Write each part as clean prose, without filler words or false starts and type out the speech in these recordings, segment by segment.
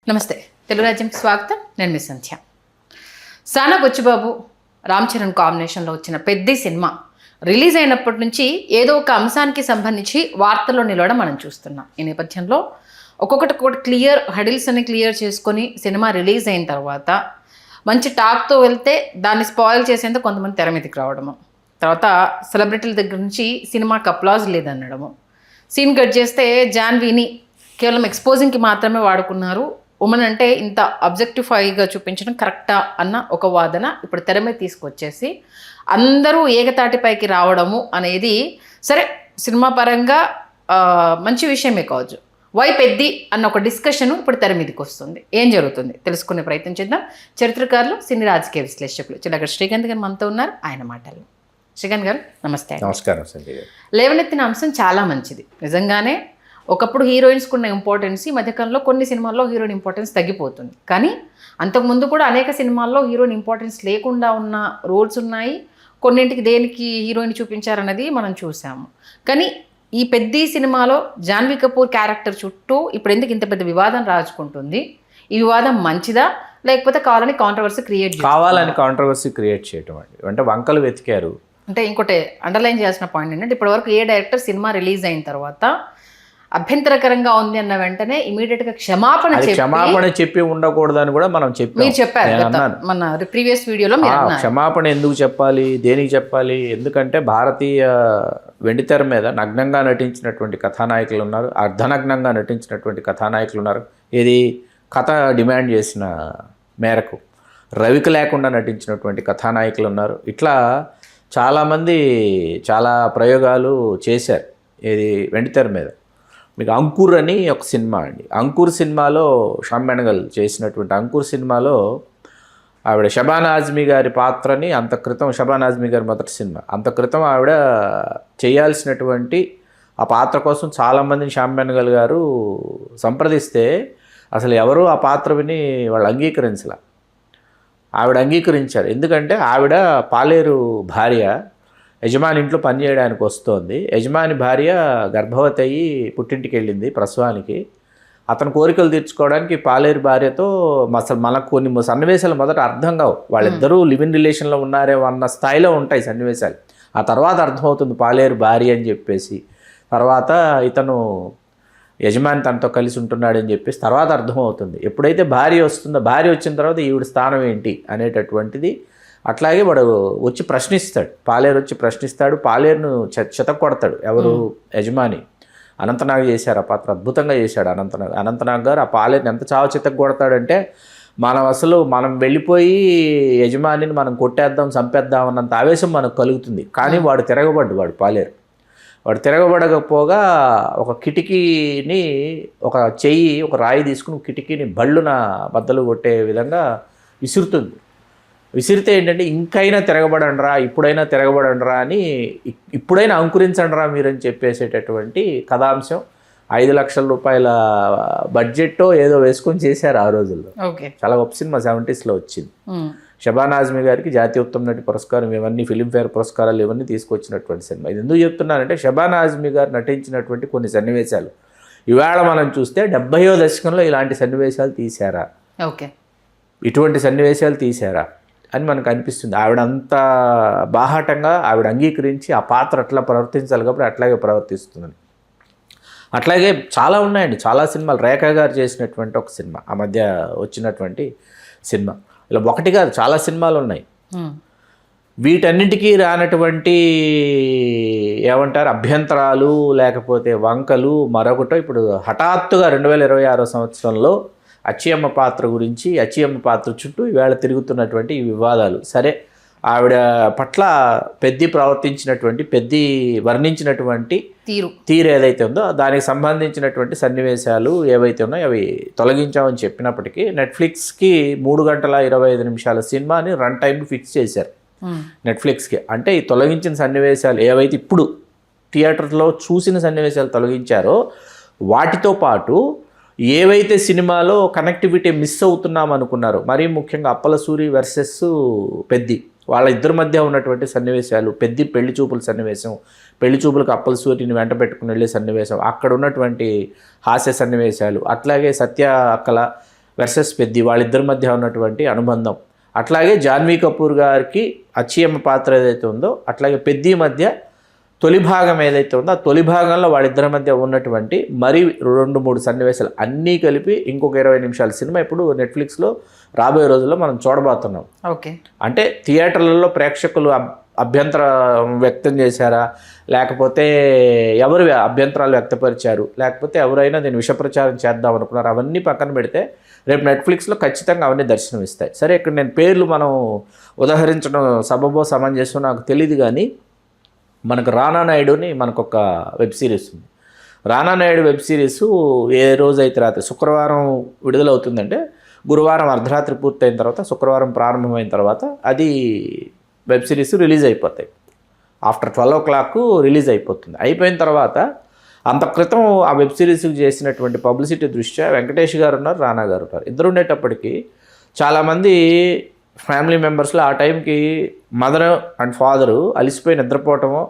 నమస్తే తెలుగు రాజ్యంకి స్వాగతం. నేను మీ సంధ్య. సానా బుచ్చిబాబు రామ్ చరణ్ కాంబినేషన్లో వచ్చిన పెద్ద సినిమా రిలీజ్ అయినప్పటి నుంచి ఏదో ఒక అంశానికి సంబంధించి వార్తల్లో నిలవడం మనం చూస్తున్నాం. ఈ నేపథ్యంలో ఒక్కొక్కటి హడిల్స్ అని క్లియర్ చేసుకొని సినిమా రిలీజ్ అయిన తర్వాత మంచి టాక్తో వెళ్తే దాన్ని స్పాయిల్ చేసేందుకు కొంతమంది తెర మీదకి రావడము, తర్వాత సెలబ్రిటీల దగ్గర నుంచి సినిమాకి అప్లాజ్ లేదనడము, సీన్ కట్ చేస్తే జాన్వీని కేవలం ఎక్స్పోజింగ్కి మాత్రమే వాడుకున్నారు, ఉమెన్ అంటే ఇంత అబ్జెక్టిఫైగా చూపించడం కరెక్టా అన్న ఒక వాదన ఇప్పుడు తెర మీద తీసుకొచ్చేసి అందరూ ఏకతాటిపైకి రావడము అనేది సరే సినిమా పరంగా మంచి విషయమే కావచ్చు. వై పెద్ది అన్న ఒక డిస్కషన్ ఇప్పుడు తెర మీదకి వస్తుంది. ఏం జరుగుతుంది తెలుసుకునే ప్రయత్నం చేద్దాం. చరిత్రకారులు, సినీ రాజకీయ విశ్లేషకులు చిన్నగడ శ్రీకాంత్ గారు మనతో ఉన్నారు. ఆయన మాటలు. శ్రీకాంత్ గారు నమస్తే. నమస్కారం. లేవనెత్తిన అంశం చాలా మంచిది. నిజంగానే ఒకప్పుడు హీరోయిన్స్కి ఉన్న ఇంపార్టెన్స్ ఈ మధ్యకాలంలో కొన్ని సినిమాల్లో హీరోయిన్ ఇంపార్టెన్స్ తగ్గిపోతుంది. కానీ అంతకుముందు కూడా అనేక సినిమాల్లో హీరోయిన్ ఇంపార్టెన్స్ లేకుండా ఉన్న రోల్స్ ఉన్నాయి. కొన్నింటికి దేనికి హీరోయిన్ చూపించారన్నది మనం చూసాము. కానీ ఈ పెద్ద సినిమాలో జాన్వీ కపూర్ క్యారెక్టర్ చుట్టూ ఇప్పుడు ఎందుకు ఇంత పెద్ద వివాదం రాజుకుంటుంది? ఈ వివాదం మంచిదా లేకపోతే కావాలని కాంట్రవర్సీ క్రియేట్ చేయటం అంటే వంకలు వెతికారు. అంటే ఇంకోటి అండర్లైన్ చేయాల్సిన పాయింట్ ఏంటంటే ఇప్పటివరకు ఏ డైరెక్టర్ సినిమా రిలీజ్ అయిన తర్వాత అభ్యంతరకరంగా ఉంది అన్న వెంటనే ఇమీడియట్ గా క్షమాపణ చెప్పి ఉండకూడదని కూడా మనం మీరు చెప్పారు మన ప్రీవియస్ వీడియోలో. క్షమాపణ ఎందుకు చెప్పాలి, దేనికి చెప్పాలి? ఎందుకంటే భారతీయ వెండితెర మీద నగ్నంగా నటించినటువంటి కథానాయకులు ఉన్నారు, అర్ధనగ్నంగా నటించినటువంటి కథానాయకులు ఉన్నారు. ఇది కథ డిమాండ్ చేసిన మేరకు రవికి లేకుండా నటించినటువంటి కథానాయకులు ఉన్నారు. ఇట్లా చాలామంది చాలా ప్రయోగాలు చేశారు ఇది వెండితెర మీద. మీకు అంకుర్ అని ఒక సినిమా అండి. అంకుర్ సినిమాలో శ్యామ్ బెనగల్ చేసినటువంటి అంకుర్ సినిమాలో ఆవిడ షబానా ఆజ్మీ గారి పాత్రని అంత క్రితం, షబానా ఆజ్మీ గారి మొదటి సినిమా, అంత క్రితం ఆవిడ చేయాల్సినటువంటి ఆ పాత్ర కోసం చాలామందిని శ్యామ్ బెనగల్ గారు సంప్రదిస్తే అసలు ఎవరు ఆ పాత్ర విని వాళ్ళు అంగీకరించలే. ఆవిడ అంగీకరించారు. ఎందుకంటే ఆవిడ పాలేరు భార్య, యజమాని ఇంట్లో పనిచేయడానికి వస్తోంది. యజమాని భార్య గర్భవతి అయ్యి పుట్టింటికి వెళ్ళింది ప్రసవానికి. అతని కోరికలు తీర్చుకోవడానికి పాలేరు భార్యతో అసలు మనకు కొన్ని సన్నివేశాలు మొదట అర్థం కావు. వాళ్ళిద్దరూ లివ్ ఇన్ రిలేషన్లో ఉన్నారేమో అన్న స్థాయిలో ఉంటాయి సన్నివేశాలు. ఆ తర్వాత అర్థమవుతుంది పాలేరు భార్య అని చెప్పేసి. తర్వాత ఇతను యజమాని తనతో కలిసి ఉంటున్నాడని చెప్పేసి తర్వాత అర్థమవుతుంది. ఎప్పుడైతే భార్య వస్తుందో, భార్య వచ్చిన తర్వాత ఈవిడ స్థానం ఏంటి అనేటటువంటిది అట్లాగే వాడు వచ్చి ప్రశ్నిస్తాడు. పాలేరు వచ్చి ప్రశ్నిస్తాడు. పాలేరును చెతకొడతాడు. ఎవరు? యజమాని. అనంతనాగ్ చేశారు ఆ పాత్ర, అద్భుతంగా చేశాడు అనంతనాగ్ గారు. ఆ పాలేరుని ఎంత చావు చెతకొడతాడంటే మనం వెళ్ళిపోయి యజమానిని మనం కొట్టేద్దాం, చంపేద్దాం అన్నంత ఆవేశం మనకు కలుగుతుంది. కానీ వాడు వాడు పాలేరు. వాడు తిరగబడకపోగా ఒక కిటికీని, ఒక చెయ్యి, ఒక రాయి తీసుకుని కిటికీని బళ్ళున బద్దలు కొట్టే విధంగా విసురుతుంది. విసిరితే ఏంటంటే ఇంకైనా తిరగబడండిరా, ఇప్పుడైనా తిరగబడండిరా అని, ఇప్పుడైనా అంకురించండిరా మీరని చెప్పేసేటటువంటి కథాంశం. 5 లక్షల రూపాయల బడ్జెట్టో ఏదో వేసుకొని చేశారు ఆ రోజుల్లో. చాలా గొప్ప సినిమా 70s వచ్చింది. షబానా ఆజ్మీ గారికి జాతీయ ఉత్తమ నటి పురస్కారం, ఇవన్నీ ఫిలింఫేర్ పురస్కారాలు ఇవన్నీ తీసుకొచ్చినటువంటి సినిమా. ఇది ఎందుకు చెప్తున్నానంటే షబానా ఆజ్మీ గారు నటించినటువంటి కొన్ని సన్నివేశాలు ఇవాళ మనం చూస్తే 70వ దశకంలో ఇలాంటి సన్నివేశాలు తీశారా, ఇటువంటి సన్నివేశాలు తీశారా అని మనకు అనిపిస్తుంది. ఆవిడ అంత బాహాటంగా ఆవిడ అంగీకరించి ఆ పాత్ర అట్లా ప్రవర్తించాలి కాబట్టి అట్లాగే ప్రవర్తిస్తుందని. అట్లాగే చాలా ఉన్నాయండి, చాలా సినిమాలు. రేఖా గారు చేసినటువంటి ఒక సినిమా, ఆ మధ్య వచ్చినటువంటి సినిమా, ఇలా ఒకటి కాదు చాలా సినిమాలు ఉన్నాయి. వీటన్నిటికీ రానటువంటి ఏమంటారు అభ్యంతరాలు లేకపోతే వంకలు మరొకటో ఇప్పుడు హఠాత్తుగా 2026 సంవత్సరంలో అచ్చియమ్మ పాత్ర గురించి, అచ్చియమ్మ పాత్ర చుట్టూ ఈవేళ తిరుగుతున్నటువంటి ఈ వివాదాలు. సరే, ఆవిడ పట్ల పెద్ది ప్రవర్తించినటువంటి, పెద్ది వర్ణించినటువంటి తీరు ఏదైతే ఉందో దానికి సంబంధించినటువంటి సన్నివేశాలు ఏవైతే ఉన్నాయో అవి తొలగించామని చెప్పినప్పటికీ నెట్ఫ్లిక్స్కి 3 గంటల 25 నిమిషాల సినిమాని రన్ టైం ఫిక్స్ చేశారు నెట్ఫ్లిక్స్కి. అంటే ఈ తొలగించిన సన్నివేశాలు ఏవైతే ఇప్పుడు థియేటర్లో చూసిన సన్నివేశాలు తొలగించారో వాటితో పాటు ఏవైతే సినిమాలో కనెక్టివిటీ మిస్ అవుతున్నాం అనుకున్నారో, మరీ ముఖ్యంగా అప్పలసూరి వర్సెస్ పెద్ది, వాళ్ళ ఇద్దరి మధ్య ఉన్నటువంటి సన్నివేశాలు, పెద్ది పెళ్లి చూపుల సన్నివేశం, పెళ్లి చూపులకు అప్పలసూరిని వెంట పెట్టుకుని వెళ్ళే సన్నివేశం, అక్కడ ఉన్నటువంటి హాస్య సన్నివేశాలు, అట్లాగే సత్య అక్కల వర్సెస్ పెద్ది, వాళ్ళిద్దరి మధ్య ఉన్నటువంటి అనుబంధం, అట్లాగే జాన్వీ కపూర్ గారికి అచ్చియమ్మ పాత్ర ఏదైతే ఉందో అట్లాగే పెద్ది మధ్య తొలి భాగం ఏదైతే ఉందో ఆ తొలి భాగంలో వాళ్ళిద్దరి మధ్య ఉన్నటువంటి మరి 2-3 సన్నివేశాలు అన్నీ కలిపి ఇంకొక 20 నిమిషాల సినిమా ఇప్పుడు నెట్ఫ్లిక్స్లో రాబోయే రోజుల్లో మనం చూడబోతున్నాం. ఓకే, అంటే థియేటర్లలో ప్రేక్షకులు అభ్యంతరం వ్యక్తం చేశారా, లేకపోతే ఎవరు అభ్యంతరాలు వ్యక్తపరిచారు, లేకపోతే ఎవరైనా దీన్ని విషప్రచారం చేద్దాం అనుకున్నారు, అవన్నీ పక్కన పెడితే రేపు నెట్ఫ్లిక్స్లో ఖచ్చితంగా అవన్నీ దర్శనం ఇస్తాయి. సరే, ఇక్కడ నేను పేర్లు మనం ఉదహరించడం సబబో సమంజసం నాకు తెలియదు, కానీ మనకు రానా నాయుడుని మనకు ఒక వెబ్ సిరీస్ ఉంది. రానా నాయుడు వెబ్ సిరీస్ ఏ రోజైతే రాత్రి శుక్రవారం విడుదలవుతుందంటే గురువారం అర్ధరాత్రి పూర్తయిన తర్వాత శుక్రవారం ప్రారంభమైన తర్వాత అది వెబ్ సిరీస్ రిలీజ్ అయిపోతాయి. ఆఫ్టర్ 12 o'clock రిలీజ్ అయిపోతుంది. అయిపోయిన తర్వాత అంత క్రితం ఆ వెబ్ సిరీస్కి చేసినటువంటి పబ్లిసిటీ దృష్ట్యా వెంకటేష్ గారు ఉన్నారు, రానా గారు ఉన్నారు. ఇద్దరు ఉండేటప్పటికీ చాలామంది ఫ్యామిలీ మెంబర్స్లో ఆ టైంకి మదర్ అండ్ ఫాదరు అలిసిపోయి నిద్రపోవటమో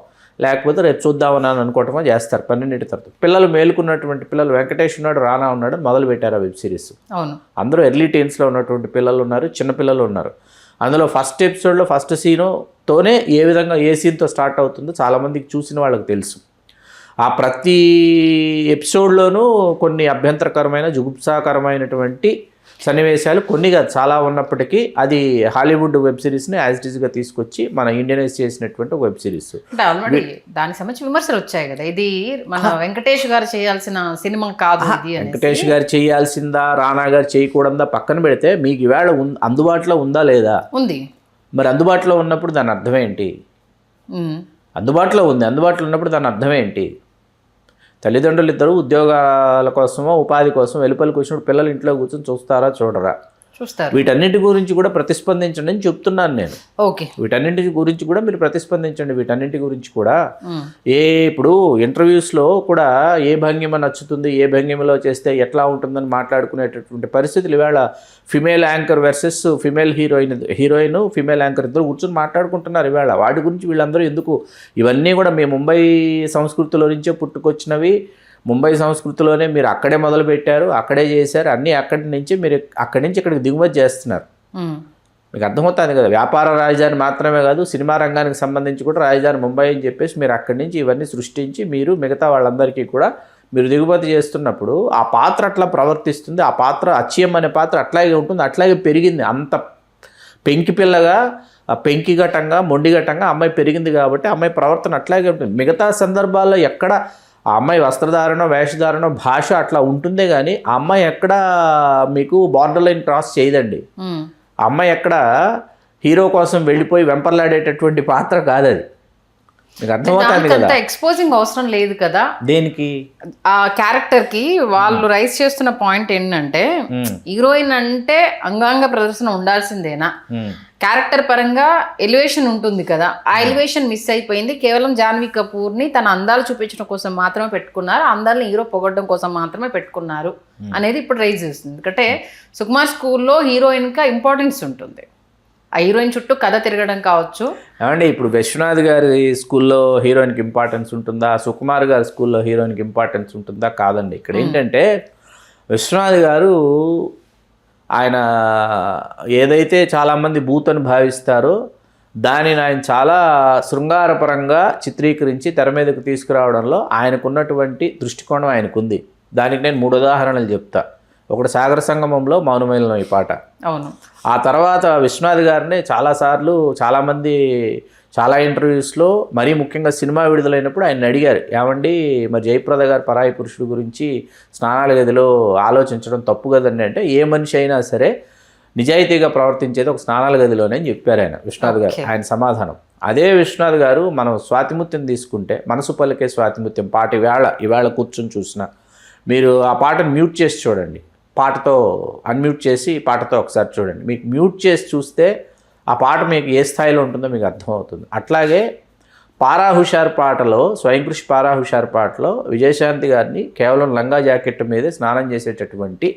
లేకపోతే రేపు చూద్దామని అనుకోవటమో చేస్తారు 12 తర్వాత. పిల్లలు మేలుకున్నటువంటి పిల్లలు వెంకటేష్ ఉన్నాడు, రానా ఉన్నాడు, మొదలు పెట్టారు ఆ వెబ్ సిరీస్. అవును, అందరూ ఎర్లీ టీన్స్లో ఉన్నటువంటి పిల్లలు ఉన్నారు, చిన్నపిల్లలు ఉన్నారు. అందులో ఫస్ట్ ఎపిసోడ్లో ఫస్ట్ సీనుతోనే ఏ విధంగా ఏ సీన్తో స్టార్ట్ అవుతుందో చాలామందికి చూసిన వాళ్ళకి తెలుసు. ఆ ప్రతి ఎపిసోడ్లోనూ కొన్ని అభ్యంతరకరమైన జుగుప్సాకరమైనటువంటి సన్నివేశాలు కొన్ని కాదు చాలా ఉన్నప్పటికీ అది హాలీవుడ్ వెబ్ సిరీస్ని యాజ్ ఇట్ ఈస్గా తీసుకొచ్చి మన ఇండియనైజ్ చేసినటువంటి ఒక వెబ్ సిరీస్. అంటే ఆల్రెడీ దానికి సంబంధించి విమర్శలు వచ్చాయి కదా, ఇది మన వెంకటేష్ గారు చేయాల్సిన సినిమా కాదు ఇది. వెంకటేష్ గారు చేయాల్సిందా, రానా గారు చేయకూడదా పక్కన పెడితే మీకు ఈవేళ అందుబాటులో ఉందా లేదా? ఉంది. మరి అందుబాటులో ఉన్నప్పుడు దాని అర్థం ఏంటి? అందుబాటులో ఉంది, అందుబాటులో ఉన్నప్పుడు దాని అర్థం ఏంటి? తల్లిదండ్రులు ఇద్దరు ఉద్యోగాల కోసమో ఉపాధి కోసం వెలుపలికి వచ్చినప్పుడు పిల్లలు ఇంట్లో కూర్చొని చూస్తారా చూడరా? చూస్తారు. వీటన్నిటి గురించి కూడా ప్రతిస్పందించండి అని చెప్తున్నాను నేను. ఓకే, వీటన్నింటి గురించి కూడా మీరు ప్రతిస్పందించండి. వీటన్నింటి గురించి కూడా ఇప్పుడు ఇంటర్వ్యూస్లో కూడా ఏ భంగిమ నచ్చుతుంది, ఏ భంగిమలో చేస్తే ఎట్లా ఉంటుందని మాట్లాడుకునేటటువంటి పరిస్థితులు ఇవాళ female anchor versus female heroine female anchor ఇద్దరు కూర్చొని మాట్లాడుకుంటున్నారు ఇవాళ. వాటి గురించి వీళ్ళందరూ ఎందుకు? ఇవన్నీ కూడా మీ ముంబై సంస్కృతిలో నుంచే పుట్టుకొచ్చినవి. ముంబై సంస్కృతిలోనే మీరు అక్కడే మొదలుపెట్టారు, అక్కడే చేశారు, అన్నీ అక్కడి నుంచి మీరు అక్కడి నుంచి ఇక్కడికి దిగుమతి చేస్తున్నారు. మీకు అర్థమవుతుంది కదా, వ్యాపార రాజధాని మాత్రమే కాదు సినిమా రంగానికి సంబంధించి కూడా రాజధాని ముంబై అని చెప్పేసి మీరు అక్కడి నుంచి ఇవన్నీ సృష్టించి మీరు మిగతా వాళ్ళందరికీ కూడా మీరు దిగుమతి చేస్తున్నప్పుడు ఆ పాత్ర అట్లా ప్రవర్తిస్తుంది. ఆ పాత్ర అచ్చియం అనే పాత్ర అట్లాగే ఉంటుంది, అట్లాగే పెరిగింది. అంత పెంకి పిల్లగా పెంకిఘటంగా మొండిఘటంగా అమ్మాయి పెరిగింది కాబట్టి అమ్మాయి ప్రవర్తన అట్లాగే ఉంటుంది. మిగతా సందర్భాల్లో ఎక్కడ ఆ అమ్మాయి వస్త్రధారణ వేషధారణ భాష అట్లా ఉంటుందే కానీ ఆ అమ్మాయి ఎక్కడ మీకు బార్డర్ లైన్ క్రాస్ చేయదండి. ఆ అమ్మాయి ఎక్కడ హీరో కోసం వెళ్ళిపోయి వెంపర్లాడేటటువంటి పాత్ర కాదు అది. మీకు అర్థమవుతుంది కదా. ఎక్స్పోజింగ్ అవసరం లేదు కదా దేనికి. ఆ క్యారెక్టర్ కి వాళ్ళు రైస్ చేస్తున్న పాయింట్ ఏంటంటే హీరోయిన్ అంటే అంగాంగ ప్రదర్శన ఉండాల్సిందేనా? క్యారెక్టర్ పరంగా ఎలివేషన్ ఉంటుంది కదా, ఆ ఎలివేషన్ మిస్ అయిపోయింది. కేవలం జాన్వీ కపూర్ ని తన అందాలు చూపించడం కోసం మాత్రమే పెట్టుకున్నారు, అందాలని హీరో పొగడడం కోసం మాత్రమే పెట్టుకున్నారు అనేది ఇప్పుడు రైజ్ చేస్తుంది. ఎందుకంటే సుకుమార్ స్కూల్లో హీరోయిన్ గా ఇంపార్టెన్స్ ఉంటుంది, ఆ హీరోయిన్ చుట్టూ కథ తిరగడం కావచ్చు. ఏమండి ఇప్పుడు విశ్వనాథ్ గారి స్కూల్లో హీరోయిన్కి ఇంపార్టెన్స్ ఉంటుందా, సుకుమార్ గారి స్కూల్లో హీరోయిన్కి ఇంపార్టెన్స్ ఉంటుందా? కాదండి. ఇక్కడ ఏంటంటే విశ్వనాథ్ గారు ఆయన ఏదైతే చాలామంది బూత్ అని భావిస్తారో దానిని ఆయన చాలా శృంగారపరంగా చిత్రీకరించి తెర మీదకు తీసుకురావడంలో ఆయనకున్నటువంటి దృష్టికోణం ఆయనకుంది. దానికి నేను 3 ఉదాహరణలు చెప్తా. ఒకటి సాగర సంగమంలో మౌనమైలం ఈ పాట. అవును. ఆ తర్వాత విశ్వనాథ్ గారిని చాలాసార్లు చాలామంది చాలా ఇంటర్వ్యూస్లో మరీ ముఖ్యంగా సినిమా విడుదలైనప్పుడు ఆయన అడిగారు, ఏమండి మరి జయప్రద గారు పరాయి పురుషుడు గురించి స్నానాల గదిలో ఆలోచించడం తప్పు కదండి అంటే, ఏ మనిషి అయినా సరే నిజాయితీగా ప్రవర్తించేది ఒక స్నానాల గదిలోనే అని చెప్పారు ఆయన విశ్వనాథ్ గారు. ఆయన సమాధానం అదే. విశ్వనాథ్ గారు మనం స్వాతిముత్యం తీసుకుంటే మనసు పలికే స్వాతిముత్యం పాట ఇవాళ కూర్చొని చూసిన మీరు ఆ పాటను మ్యూట్ చేసి చూడండి, పాటతో అన్మ్యూట్ చేసి పాటతో ఒకసారి చూడండి. మీకు మ్యూట్ చేసి చూస్తే ఆ పాట మీకు ఏ స్థాయిలో ఉంటుందో మీకు అర్థమవుతుంది. అట్లాగే పారా హుషార్ పాటలో, స్వయం కృషి పారా హుషార్ పాటలో విజయశాంతి గారిని కేవలం లంగా జాకెట్ మీదే స్నానం చేసేటటువంటి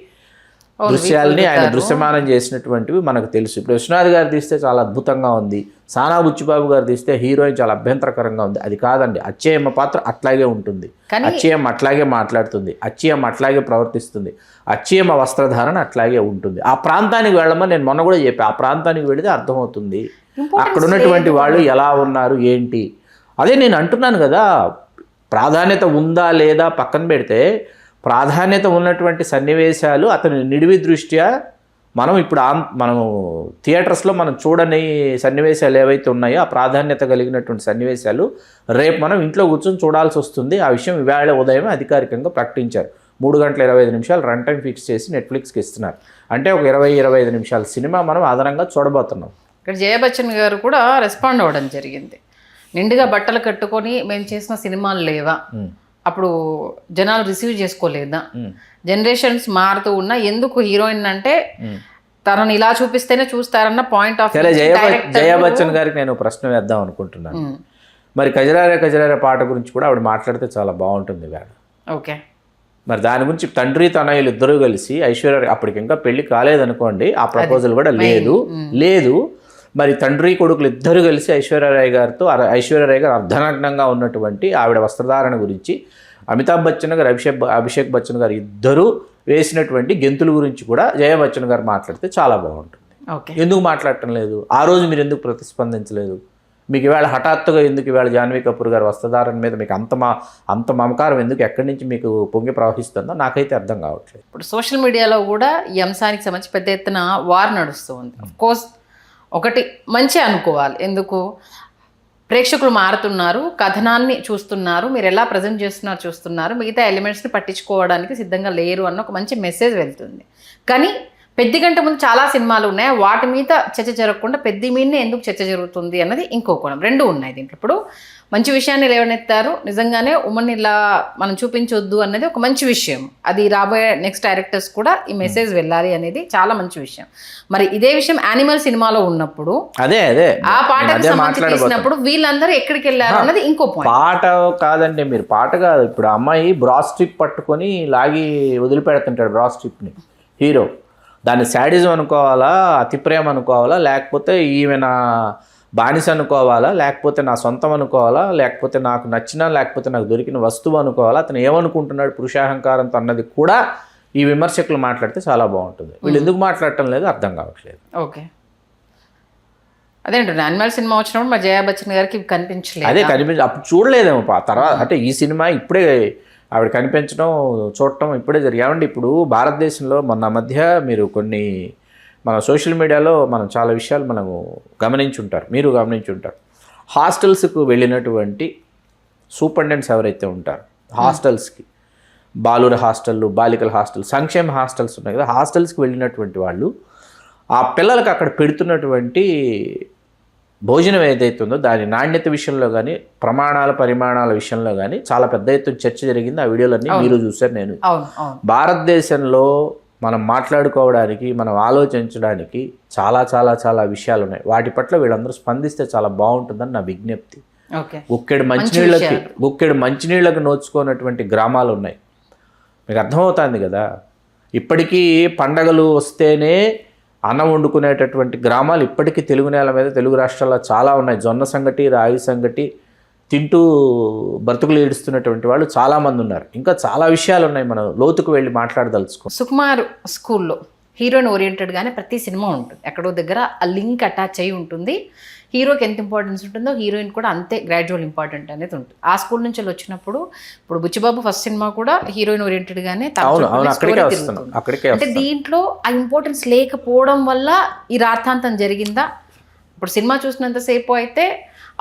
దృశ్యాలని ఆయన దృశ్యమానం చేసినటువంటివి మనకు తెలుసు. ఇప్పుడు విశ్వనాథ్ గారు తీస్తే చాలా అద్భుతంగా ఉంది, సానా బుచ్చిబాబు గారు తీస్తే హీరోయిన్ చాలా అభ్యంతరకరంగా ఉంది. అది కాదండి, అచ్చయ్యమ్మ పాత్ర అట్లాగే ఉంటుంది, అచ్చయ్యమ్మ అట్లాగే మాట్లాడుతుంది, అచ్చయ్యమ్మ అట్లాగే ప్రవర్తిస్తుంది, అచ్చయ్యమ్మ వస్త్రధారణ అట్లాగే ఉంటుంది. ఆ ప్రాంతానికి వెళ్ళమని నేను మొన్న కూడా చెప్పాను, ఆ ప్రాంతానికి వెళితే అర్థమవుతుంది అక్కడ ఉన్నటువంటి వాళ్ళు ఎలా ఉన్నారు ఏంటి. అదే నేను అంటున్నాను కదా, ప్రాధాన్యత ఉందా లేదా పక్కన పెడితే ప్రాధాన్యత ఉన్నటువంటి సన్నివేశాలు అతని నిడివి దృష్ట్యా మనం ఇప్పుడు మనము థియేటర్స్లో మనం చూడని సన్నివేశాలు ఏవైతే ఉన్నాయో ఆ ప్రాధాన్యత కలిగినటువంటి సన్నివేశాలు రేపు మనం ఇంట్లో కూర్చొని చూడాల్సి వస్తుంది. ఆ విషయం ఇవాళ ఉదయం అధికారికంగా ప్రకటించారు. 3 గంటల 25 నిమిషాలు రన్ టైం ఫిక్స్ చేసి నెట్ఫ్లిక్స్కి ఇస్తున్నారు. అంటే ఒక 20-25 నిమిషాల సినిమా మనం అదనంగా చూడబోతున్నాం. ఇక్కడ జయ బచ్చన్ గారు కూడా రెస్పాండ్ అవ్వడం జరిగింది. నిండుగా బట్టలు కట్టుకొని మేము చేసిన సినిమాలు లేవా, అప్పుడు జనాలు రిసీవ్ చేసుకోలేదా, జనరేషన్స్ మారుతూ ఉన్నా ఎందుకు హీరోయిన్ అంటే తనని ఇలా చూపిస్తేనే చూస్తారన్న పాయింట్ ఆఫ్ జయ బచ్చన్ గారికి నేను ప్రశ్న వేద్దాం అనుకుంటున్నాను. మరి కజరారే కజరారే పాట గురించి కూడా ఆవిడ మాట్లాడితే చాలా బాగుంటుంది వేడ. ఓకే, మరి దాని గురించి తండ్రి తనయులు ఇద్దరు కలిసి ఐశ్వర్య, అప్పటికి ఇంకా పెళ్లి కాలేదనుకోండి, ఆ ప్రపోజల్ కూడా లేదు మరి తండ్రి కొడుకులు ఇద్దరు కలిసి ఐశ్వర్యరాయ్ గారితో, ఐశ్వర్యరాయ్ గారు అర్ధనగ్నంగా ఉన్నటువంటి ఆవిడ వస్త్రధారణ గురించి, అమితాబ్ బచ్చన్ గారు అభిషేక్ బచ్చన్ గారు ఇద్దరు వేసినటువంటి గెంతుల గురించి కూడా జయ బచ్చన్ గారు మాట్లాడితే చాలా బాగుంటుంది. ఎందుకు మాట్లాడటం లేదు? ఆ రోజు మీరు ఎందుకు ప్రతిస్పందించలేదు? మీకు ఇవాళ హఠాత్తుగా ఎందుకు ఇవాళ జాన్వీ కపూర్ గారు వస్త్రధారణ మీద మీకు అంత మమకారం ఎందుకు, ఎక్కడి నుంచి మీకు పొంగి ప్రవహిస్తుందో నాకైతే అర్థం కావట్లేదు. ఇప్పుడు సోషల్ మీడియాలో కూడా ఈ అంశానికి సంబంధించి పెద్ద ఎత్తున వార్ నడుస్తూ ఉంది. అఫ్కోర్స్ ఒకటి మంచి అనుకోవాలి, ఎందుకు ప్రేక్షకులు మారుతున్నారు, కథనాన్ని చూస్తున్నారు, మీరు ఎలా ప్రజెంట్ చేస్తున్నారు చూస్తున్నారు, మిగతా ఎలిమెంట్స్ని పట్టించుకోవడానికి సిద్ధంగా లేరు అన్న ఒక మంచి మెసేజ్ వెళ్తుంది. కానీ పెద్ది గంట ముందు చాలా సినిమాలు ఉన్నాయి, వాటి మీద చర్చ జరగకుండా పెద్ది మీదనే ఎందుకు చర్చ జరుగుతుంది అన్నది ఇంకో కోణం. రెండు ఉన్నాయి దీంట్లో. ఇప్పుడు మంచి విషయాన్ని లేవనెత్తారు, నిజంగానే ఉమెన్ ఇలా మనం చూపించొద్దు అన్నది ఒక మంచి విషయం. అది రాబోయే నెక్స్ట్ డైరెక్టర్స్ కూడా ఈ మెసేజ్ వెళ్ళాలి అనేది చాలా మంచి విషయం. మరి ఇదే విషయం యానిమల్ సినిమాలో ఉన్నప్పుడు అదే ఆ పాటకు సంబంధించి తీసినప్పుడు వీళ్ళందరూ ఎక్కడికి వెళ్ళారు అన్నది ఇంకో పాయింట్. పాట కాదండి, మీరు పాట కాదు. ఇప్పుడు అమ్మాయి బ్రా స్ట్రిప్ పట్టుకొని లాగి వదిలిపెడుతుంటాడు బ్రా స్ట్రిప్ని హీరో. దాన్ని శాడిజం అనుకోవాలా, అతి ప్రేమ అనుకోవాలా, లేకపోతే ఈమె నా బానిస అనుకోవాలా, లేకపోతే నా సొంతం అనుకోవాలా, లేకపోతే నాకు నచ్చిన, లేకపోతే నాకు దొరికిన వస్తువు అనుకోవాలా, అతను ఏమనుకుంటున్నాడు పురుషాహంకారంతో అన్నది కూడా ఈ విమర్శకులు మాట్లాడితే చాలా బాగుంటుంది. వీళ్ళు ఎందుకు మాట్లాడటం లేదు అర్థం కావట్లేదు. ఓకే, అదేంటి యానిమల్ సినిమా వచ్చినప్పుడు మా జయా బచ్చన్ గారికి కనిపించలేదు. అదే అప్పుడు చూడలేదేమో తర్వాత, అంటే ఈ సినిమా ఇప్పుడే ఆవిడ కనిపించడం చూడటం ఇప్పుడే జరిగామండి. ఇప్పుడు భారతదేశంలో మొన్న మధ్య మీరు కొన్ని మన సోషల్ మీడియాలో మనం చాలా విషయాలు మనము గమనించుంటారు, మీరు గమనించుంటారు. హాస్టల్స్కు వెళ్ళినటువంటి సూపరింటెండెంట్స్ ఎవరైతే ఉంటారు హాస్టల్స్కి, బాలుర హాస్టళ్ళు, బాలికల హాస్టల్, సంక్షేమ హాస్టల్స్ ఉన్నాయి కదా, హాస్టల్స్కి వెళ్ళినటువంటి వాళ్ళు ఆ పిల్లలకు అక్కడ పెడుతున్నటువంటి భోజనం ఏదైతే ఉందో దాని నాణ్యత విషయంలో కానీ, పరిమాణాల విషయంలో కానీ చాలా పెద్ద ఎత్తున చర్చ జరిగింది. ఆ వీడియోలన్నీ మీరు చూసారు, నేను. భారతదేశంలో మనం మాట్లాడుకోవడానికి, మనం ఆలోచించడానికి చాలా చాలా చాలా విషయాలు ఉన్నాయి. వాటి పట్ల వీళ్ళందరూ స్పందిస్తే చాలా బాగుంటుందని నా విజ్ఞప్తి. గుక్కెడు మంచినీళ్ళకి నోచుకున్నటువంటి గ్రామాలు ఉన్నాయి, మీకు అర్థమవుతుంది కదా. ఇప్పటికీ పండగలు వస్తేనే అన్నం వండుకునేటటువంటి గ్రామాలు ఇప్పటికీ తెలుగు నేల మీద, తెలుగు రాష్ట్రాల్లో చాలా ఉన్నాయి. జొన్న సంగటి, రాగి సంగటి తింటూ బ్రతుకులు ఏడుస్తున్నటువంటి వాళ్ళు చాలామంది ఉన్నారు. ఇంకా చాలా విషయాలు ఉన్నాయి, మనం లోతుకు వెళ్ళి మాట్లాడదలుచుకో. సుకుమార్ స్కూల్లో హీరోయిన్ ఓరియంటెడ్గానే ప్రతి సినిమా ఉంటుంది, ఎక్కడో దగ్గర ఆ లింక్ అటాచ్ అయి ఉంటుంది. హీరోకి ఎంత ఇంపార్టెన్స్ ఉంటుందో హీరోయిన్ కూడా అంతే గ్రాడ్యువల్ ఇంపార్టెంట్ అనేది ఉంటుంది. ఆ స్కూల్ నుంచి వచ్చినప్పుడు ఇప్పుడు బుచ్చిబాబు ఫస్ట్ సినిమా కూడా హీరోయిన్ ఓరియంటెడ్గానే, అంటే దీంట్లో ఆ ఇంపార్టెన్స్ లేకపోవడం వల్ల ఈ రార్థాంతం జరిగిందా? ఇప్పుడు సినిమా చూసినంతసేపు అయితే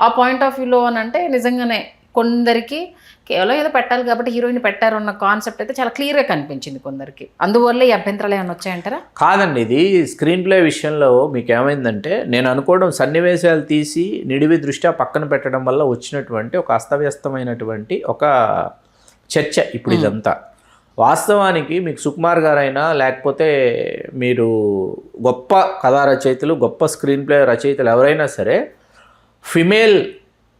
ఆ పాయింట్ ఆఫ్ వ్యూలో అని అంటే నిజంగానే కొందరికి కేవలం ఏదో పెట్టాలి కాబట్టి హీరోయిన్ పెట్టారు అన్న కాన్సెప్ట్ అయితే చాలా క్లియర్గా కనిపించింది కొందరికి. అందువల్ల ఈ అభ్యంతరాలు ఏమైనా వచ్చాయంటారా? కాదండి, ఇది స్క్రీన్ ప్లే విషయంలో మీకు ఏమైందంటే, నేను అనుకోవడం సన్నివేశాలు తీసి నిడివి దృష్ట్యా పక్కన పెట్టడం వల్ల వచ్చినటువంటి ఒక అస్తవ్యస్తమైనటువంటి ఒక చర్చ ఇప్పుడు ఇదంతా. వాస్తవానికి మీకు సుకుమార్ గారైనా, లేకపోతే మీరు గొప్ప కథా రచయితలు, గొప్ప స్క్రీన్ ప్లే రచయితలు ఎవరైనా సరే, ఫిమేల్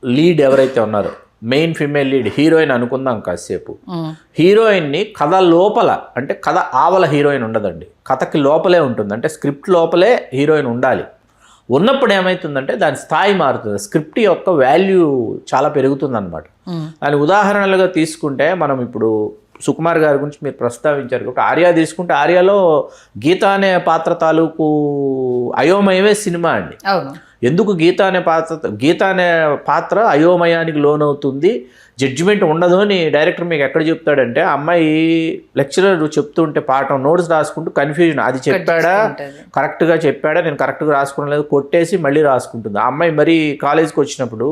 లీడ్ ఎవరైతే ఉన్నారో మెయిన్ ఫిమేల్ లీడ్ హీరోయిన్ అనుకుందాం కాసేపు. హీరోయిన్ని కథ లోపల, అంటే కథ ఆవల హీరోయిన్ ఉండదండి, కథకి లోపలే ఉంటుంది. అంటే స్క్రిప్ట్ లోపలే హీరోయిన్ ఉండాలి. ఉన్నప్పుడు ఏమవుతుందంటే దాని స్థాయి మారుతుంది, స్క్రిప్ట్ యొక్క వాల్యూ చాలా పెరుగుతుంది అనమాట. దాని ఉదాహరణలుగా తీసుకుంటే మనం ఇప్పుడు సుకుమార్ గారి గురించి మీరు ప్రస్తావించారు కాబట్టి ఆర్య తీసుకుంటే ఆర్యలో గీత అనే పాత్ర తాలూకు అయోమయమే సినిమా అండి. ఎందుకు గీత అనే పాత్ర అయోమయానికి లోనవుతుంది, జడ్జిమెంట్ ఉండదు అని డైరెక్టర్ మీకు ఎక్కడ చెప్తాడంటే, అమ్మాయి లెక్చరర్ చెప్తుంటే పాఠం నోట్స్ రాసుకుంటూ కన్ఫ్యూజన్, అది చెప్పాడా కరెక్ట్గా చెప్పాడా, నేను కరెక్ట్గా రాసుకునలేదు, కొట్టేసి మళ్ళీ రాసుకుంటుంది. ఆ అమ్మాయి మరీ కాలేజ్కి వచ్చినప్పుడు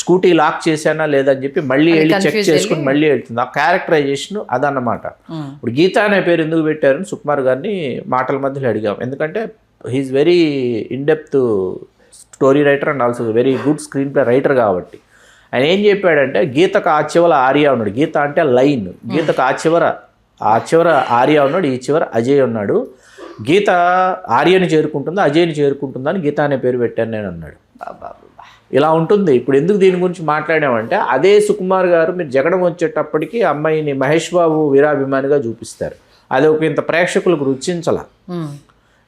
స్కూటీ లాక్ చేశానా లేదని చెప్పి మళ్ళీ వెళ్ళి చెక్ చేసుకుని మళ్ళీ వెళ్తుంది. ఆ క్యారెక్టరైజేషన్ అదన్నమాట. ఇప్పుడు గీత అనే పేరు ఎందుకు పెట్టారని సుకుమార్ గారిని మాటల మధ్యలో అడిగాం. ఎందుకంటే he is very in depth story writer and also very good screenplay writer కాబట్టి ఆయన ఏం చెప్పాడంటే, గీతకు ఆ చివర ఆర్య ఉన్నాడు, గీత అంటే లైన్, గీతకు ఆ చివర ఆర్య ఉన్నాడు, ఈ చివర అజయ్ ఉన్నాడు. గీత ఆర్యని చేరుకుంటుందా అజయ్ని చేరుకుంటుందా అని గీత అనే పేరు పెట్టాను నేను అన్నాడు. ఇలా ఉంటుంది. ఇప్పుడు ఎందుకు దీని గురించి మాట్లాడామంటే, అదే సుకుమార్ గారు మీరు జగడం వచ్చేటప్పటికి అమ్మాయిని మహేష్ బాబు వీరాభిమానిగా చూపిస్తారు. అది ఒక ఇంత ప్రేక్షకులకు రుచించాల.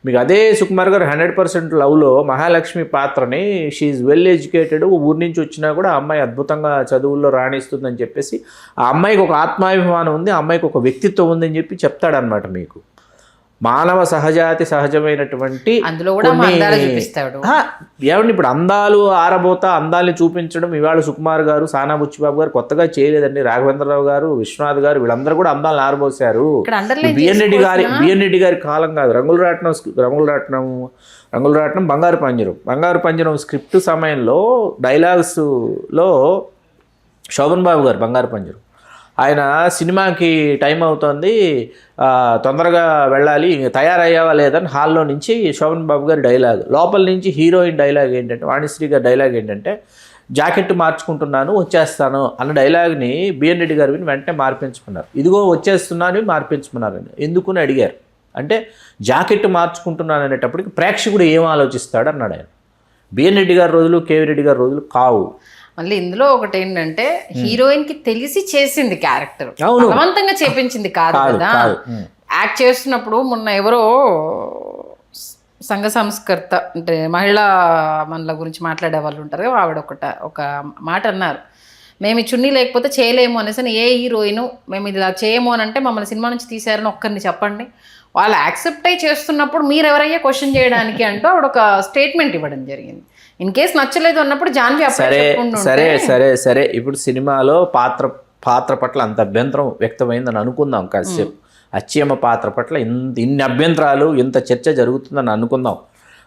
మీకు అదే సుకుమార్ గారు 100% లవ్లో మహాలక్ష్మి పాత్రని షీఈ్ వెల్ ఎడ్యుకేటెడ్, ఊరి నుంచి వచ్చినా కూడా ఆ అమ్మాయి అద్భుతంగా చదువుల్లో రాణిస్తుందని చెప్పేసి ఆ అమ్మాయికి ఒక ఆత్మాభిమానం ఉంది, ఆ అమ్మాయికి ఒక వ్యక్తిత్వం ఉందని చెప్పి చెప్తాడనమాట. మీకు మానవ సహజమైనటువంటి ఏమండి ఇప్పుడు అందాలు ఆరబోతా అందాలని చూపించడం ఇవాళ సుకుమార్ గారు, సానా బుచ్చిబాబు గారు కొత్తగా చేయలేదండి. రాఘవేంద్రరావు గారు, విశ్వనాథ్ గారు వీళ్ళందరూ కూడా అందాలను ఆరబోసారు. బిఎన్ రెడ్డి గారి కాలం కాదు. రంగుల రాట్నం బంగారు పంజరం స్క్రిప్ట్ సమయంలో డైలాగ్స్లో శోభన్ బాబు గారు బంగారు పంజరం ఆయన సినిమాకి టైం అవుతుంది, తొందరగా వెళ్ళాలి, తయారయ్యావా లేదని హాల్లో నుంచి శోభన్ బాబు గారి డైలాగ్, లోపల నుంచి హీరోయిన్ డైలాగ్ ఏంటంటే, వాణిశ్రీ గారి డైలాగ్ ఏంటంటే, జాకెట్ మార్చుకుంటున్నాను వచ్చేస్తాను అన్న డైలాగ్ని బిఎన్ రెడ్డి గారు వెంటనే మార్పించుకున్నారు. ఇదిగో వచ్చేస్తున్నాను మార్పించుకున్నారు. ఎందుకుని అడిగారు అంటే, జాకెట్ మార్చుకుంటున్నాను అనేటప్పటికి ప్రేక్షకుడు ఏం ఆలోచిస్తాడు అన్నాడు ఆయన. బిఎన్ రెడ్డి గారి రోజులు, కేవీ రెడ్డి గారి రోజులు కావు. మళ్ళీ ఇందులో ఒకటి ఏంటంటే, హీరోయిన్ కి తెలిసి చేసింది క్యారెక్టర్, బలవంతంగా చేపించింది కాదు కదా. యాక్ట్ చేస్తున్నప్పుడు మొన్న ఎవరో సంఘ సంస్కర్త అంటే మహిళా మనల గురించి మాట్లాడే వాళ్ళు ఉంటారు కదా, ఆవిడ ఒక మాట అన్నారు, మేము చున్నీ లేకపోతే చేయలేము అనేసి. ఏ హీరోయిన్ మేము ఇలా చేయము అని అంటే మమ్మల్ని సినిమా నుంచి తీసారని ఒక్కరిని చెప్పండి. వాళ్ళు యాక్సెప్ట్ అయ్యి చేస్తున్నప్పుడు మీరు ఎవరయ్యా క్వశ్చన్ చేయడానికి అంటూ ఆవిడ ఒక స్టేట్మెంట్ ఇవ్వడం జరిగింది. ఇన్ కేసు నచ్చలేదు అన్నప్పుడు జాన్వి సరే ఇప్పుడు సినిమాలో పాత్ర పట్ల అంత అభ్యంతరం వ్యక్తమైందని అనుకుందాం కాసేపు. అచ్చమ్మ పాత్ర పట్ల ఇన్ని అభ్యంతరాలు, ఇంత చర్చ జరుగుతుందని అనుకుందాం.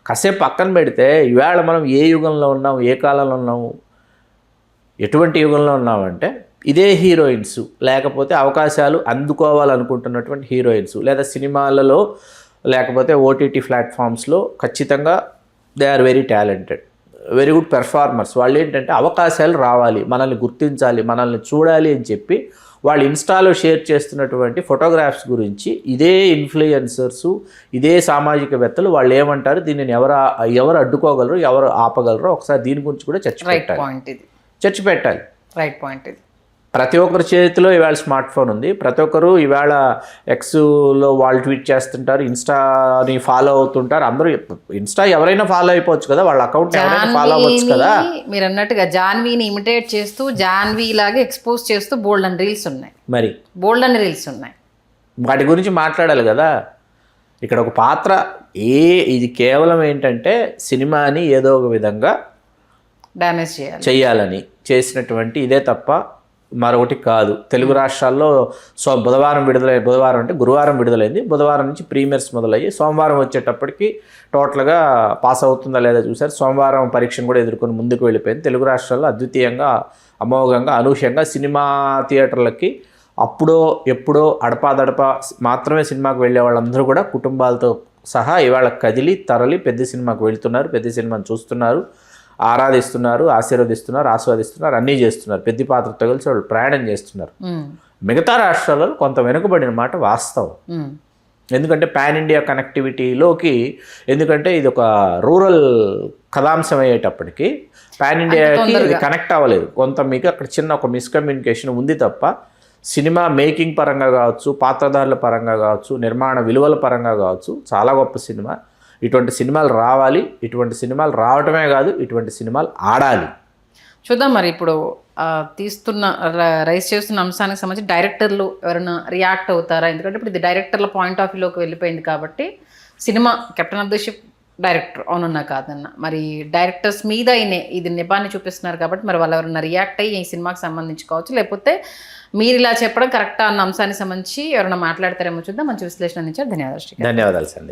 కాసేపు పక్కన పెడితే ఇవాళ మనం ఏ యుగంలో ఉన్నాం, ఏ కాలంలో ఉన్నాము, ఎటువంటి యుగంలో ఉన్నామంటే, ఇదే హీరోయిన్స్ లేకపోతే అవకాశాలు అందుకోవాలనుకుంటున్నటువంటి హీరోయిన్స్ లేదా సినిమాలలో లేకపోతే ఓటీటీ ప్లాట్ఫామ్స్లో ఖచ్చితంగా they are very talented, very good performers. వాళ్ళు ఏంటంటే అవకాశాలు రావాలి, మనల్ని గుర్తించాలి, మనల్ని చూడాలి అని చెప్పి వాళ్ళు ఇన్స్టాలో షేర్ చేస్తున్నటువంటి ఫోటోగ్రాఫ్స్ గురించి ఇదే ఇన్ఫ్లుయెన్సర్సు, ఇదే సామాజికవేత్తలు వాళ్ళు ఏమంటారు, దీనిని ఎవరు అడ్డుకోగలరు, ఎవరు ఆపగలరు, ఒకసారి దీని గురించి కూడా చర్చ పెట్టాలి. రైట్ పాయింట్ ఇది. ప్రతి ఒక్కరి చేతిలో ఇవాళ స్మార్ట్ ఫోన్ ఉంది. ప్రతి ఒక్కరు ఇవాళ ఎక్స్లో వాళ్ళు ట్వీట్ చేస్తుంటారు, ఇన్స్టాని ఫాలో అవుతుంటారు. అందరూ ఇన్స్టా ఎవరైనా ఫాలో అయిపోవచ్చు కదా, వాళ్ళ అకౌంట్ ఎవరైనా ఫాలో అవ్వచ్చు కదా. మీరు అన్నట్టుగా జాన్వీని ఇమిటేట్ చేస్తూ జాన్వీ లాగా ఎక్స్పోజ్ చేస్తూ బోల్డ్ అండ్ రీల్స్ ఉన్నాయి. వాటి గురించి మాట్లాడాలి కదా. ఇక్కడ ఒక పాత్ర ఇది కేవలం ఏంటంటే సినిమాని ఏదో ఒక విధంగా డ్యామేజ్ చేయాలని చేసినటువంటి ఇదే తప్ప మరొకటి కాదు. తెలుగు రాష్ట్రాల్లో బుధవారం అంటే గురువారం విడుదలైంది, బుధవారం నుంచి ప్రీమియర్స్ మొదలయ్యి సోమవారం వచ్చేటప్పటికి టోటల్గా పాస్ అవుతుందా లేదా చూసారు. సోమవారం పరీక్షను కూడా ఎదుర్కొని ముందుకు వెళ్ళిపోయింది. తెలుగు రాష్ట్రాల్లో అద్వితీయంగా, అమోఘంగా, అనూహ్యంగా సినిమా థియేటర్లకి అప్పుడో ఎప్పుడో అడపాదడప మాత్రమే సినిమాకు వెళ్ళే వాళ్ళందరూ కూడా కుటుంబాలతో సహా ఇవాళ కదిలి తరలి పెద్ద సినిమాకు వెళ్తున్నారు, పెద్ద సినిమాను చూస్తున్నారు, ఆరాధిస్తున్నారు, ఆశీర్వదిస్తున్నారు, ఆస్వాదిస్తున్నారు, అన్నీ చేస్తున్నారు. పెద్ద పాత్రతో కలిసి వాళ్ళు ప్రయాణం చేస్తున్నారు. మిగతా రాష్ట్రాల్లో కొంత వెనుకబడిన మాట వాస్తవం. ఎందుకంటే పాన్ ఇండియా కనెక్టివిటీలోకి, ఎందుకంటే ఇది ఒక రూరల్ కథాంశం అయ్యేటప్పటికి పాన్ ఇండియాకి ఇది కనెక్ట్ అవ్వలేదు. కొంత మీకు అక్కడ చిన్న ఒక మిస్కమ్యూనికేషన్ ఉంది తప్ప సినిమా మేకింగ్ పరంగా కావచ్చు, పాత్రధారుల పరంగా కావచ్చు, నిర్మాణ విలువల పరంగా కావచ్చు చాలా గొప్ప సినిమా. ఇటువంటి సినిమాలు రావాలి, ఇటువంటి సినిమాలు రావటమే కాదు, ఇటువంటి సినిమాలు ఆడాలి. చూద్దాం మరి ఇప్పుడు రైస్ చేస్తున్న అంశానికి సంబంధించి డైరెక్టర్లు ఎవరైనా రియాక్ట్ అవుతారా? ఎందుకంటే ఇప్పుడు ఇది డైరెక్టర్ల పాయింట్ ఆఫ్ వ్యూలోకి వెళ్ళిపోయింది కాబట్టి cinema captain of the ship director అవునన్నా కాదన్నా, మరి డైరెక్టర్స్ మీద ఇది నిబాన్ని చూపిస్తున్నారు కాబట్టి మరి వాళ్ళు ఎవరైనా రియాక్ట్ అయ్యి ఈ సినిమాకి సంబంధించి కావచ్చు, లేకపోతే మీరు ఇలా చెప్పడం కరెక్టా అన్న అంశానికి సంబంధించి ఎవరైనా మాట్లాడతారేమో చూద్దాం. మంచి విశ్లేషణ అందించారు. ధన్యవాదాలు. ధన్యవాదాలు సంధ్య.